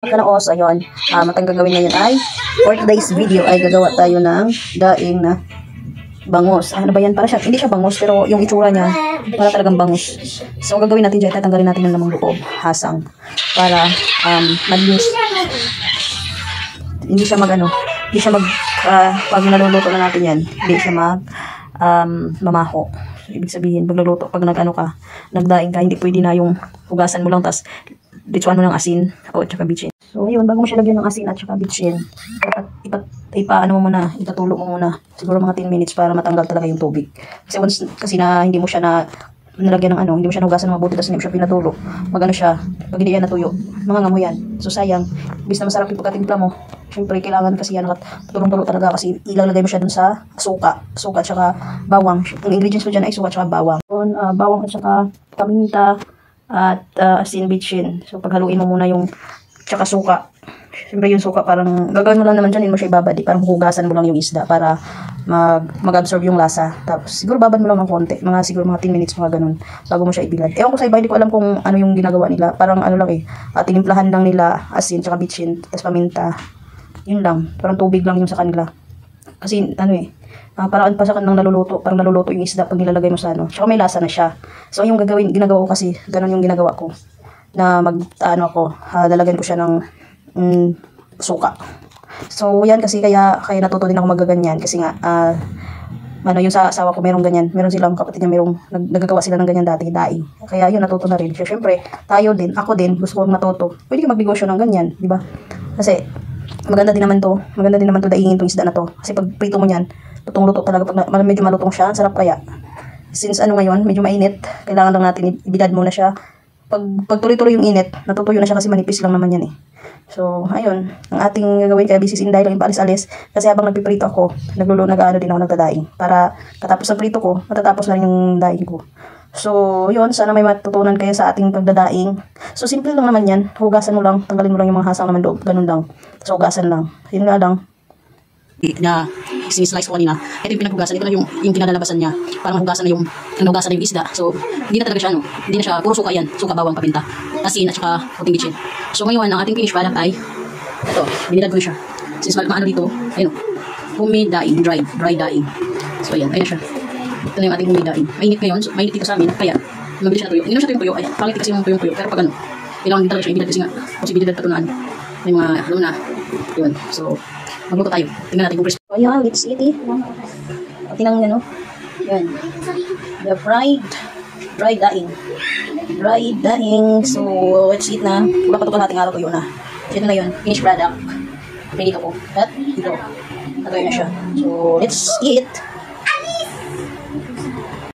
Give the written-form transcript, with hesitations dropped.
Kanaos, ayun, matang gagawin ngayon ay for today's video ay gagawa tayo ng daing na bangus. Ano ba yan? Para siya, hindi siya bangus pero yung itsura niya para talagang bangus. So gagawin natin dyan, tatanggalin natin yung lamang loob, hasang, para malinis. Hindi siya hindi siya pag naluluto na natin yan, hindi siya mamaho. Ibig sabihin, pag nagluto, pag nagdaing ka, hindi pwede na yung hugasan mo lang, tas ditsuan mo ng asin o tsaka bitchin. So yun, bago mo siya lagyan ng asin at tsaka bitchin, itatulo mo muna siguro mga 10 minutes para matanggal talaga yung tubig. Kasi once kasi na hindi mo siya nalagyan ng hindi mo siya nahugasan ng mabuti tapos hindi mo siya pinatulo, siya, pag hindi yan natuyo, mangangamoy yan. So sayang, bis na masarap yung pagkatimpla mo, syempre kailangan kasi yan tulong-tulo talaga kasi ilalagay mo siya dun sa suka at saka bawang. Ang ingredients mo dyan ay suka at saka bawang. Bawang at saka paminta at asin, bitchin. So paghaluin mo muna yung tsaka suka. Siyempre yung suka parang gagawin mo lang naman dyan, hindi mo siya ibabad, parang hugasan mo lang yung isda para mag-absorb yung lasa. Tapos siguro babad mo lang ng konti, siguro mga 10 minutes mga ganun bago mo siya ibilad. Ewan ko sa iba, hindi ko alam kung ano yung ginagawa nila. Parang tinimplahan lang nila asin tsaka bitchin, tapos paminta. Yun lang, parang tubig lang yung sa kanila. Kasi parang pa sa kanang parang naluluto yung isda pag nilalagay mo sa Tsaka may lasa na siya. So yung ginagawa ko kasi, ganun yung ginagawa ko. Na lalagyan ko siya ng suka. So yan kasi kaya natuto din ako magaganyan kasi nga yung sa asawa ko meron ganyan. Meron silang kapatid niya, nagagawa sila ng ganyan dati, daing. Kaya yun, natuto na rin. So, syempre, ako din, gusto kong matuto. Pwede ka magnegosyo ng ganyan, di ba? Kasi maganda din naman to daingin tong isda na to. Kasi pag prito mo yan, lutong luto talaga. Pag medyo malutong siya, sarap kaya. Since ngayon, medyo mainit, kailangan lang natin ibilad muna siya. Pag tuloy-tuloy yung init, natutuyo na siya kasi manipis lang naman yan eh. So, ayun, ang ating gagawin kaya busy sinday lang yung paalis-alis. Kasi habang nagpiprito ako, din ako nagdadaing. Para katapos ng prito ko, matatapos na rin yung daing ko. So, yun, sana may matutunan kayo sa ating pagdadaing. So, simple lang naman yan. Hugasan mo lang, tanggalin mo lang yung mga hasang naman loob. Ganun lang. So, hugasan lang. Yun nga lang. Na sinislice ko kanina. Ito yung pinaghugasan. Ito lang yung kinalalabasan niya. Parang hugasan na yung isda. So, hindi na talaga siya, hindi na siya, puro suka yan. Suka, bawang, papinta, asin, at saka puting bitchin. So, ngayon, ang ating finished product ay, ito, binilad ko na siya. Since maano dito, ayun, homemade daing, dry daing. So, ayan siya. Ito na yung ating homemade daing. Mainit ngayon, so, mainit dito sa amin, kaya, mabilis siya na tuyo. Hindi na siya tuyo, ayan, pangit kasi yung tuyo. Pero pag kailangan din talaga siya ibilad kasi nga, posibilidad pa ito na may mga, yun. So, magluto tayo. Tingnan natin kung crispy. So, ayan, let's eat it. Tingnan nyo, yan. The fried daing. Fried daing. So, let's eat na. Wala pa ito kalahating araw ko yun na. So, ito na yun. Finished product. Ready ko. At ito. Natuloy na siya. So, let's eat.